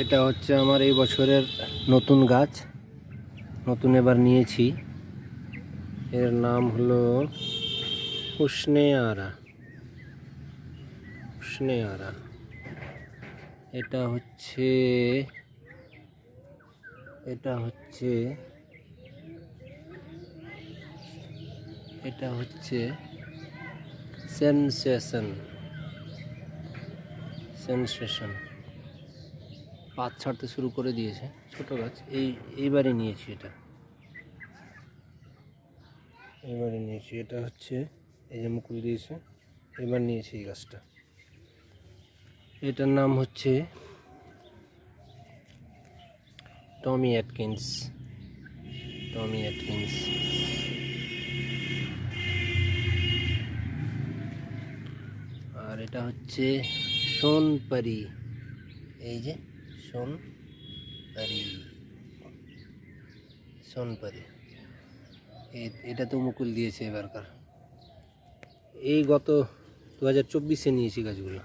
এটা হচ্ছে আমার এই বছরের নতুন গাছ, নতুন এবার নিয়েছি। এর নাম হলো উষ্ণেয়ারা। উষ্ণেয়ারা এটা হচ্ছে সেনসেশন পাত ছাড়তে শুরু করে দিয়েছে। ছোট গাছ, এইবারে নিয়েছি এটা হচ্ছে এই যে মুকুল দিয়েছে, এবার নিয়েছি এই গাছটা। এটার নাম হচ্ছে টমি অ্যাটকিন্স। আর এটা হচ্ছে সোনপারি। এই যে সোনপারি এটা তো মুকুল দিয়েছে এবারকার। এই গত 2024-এ নিয়েছি গাছগুলো।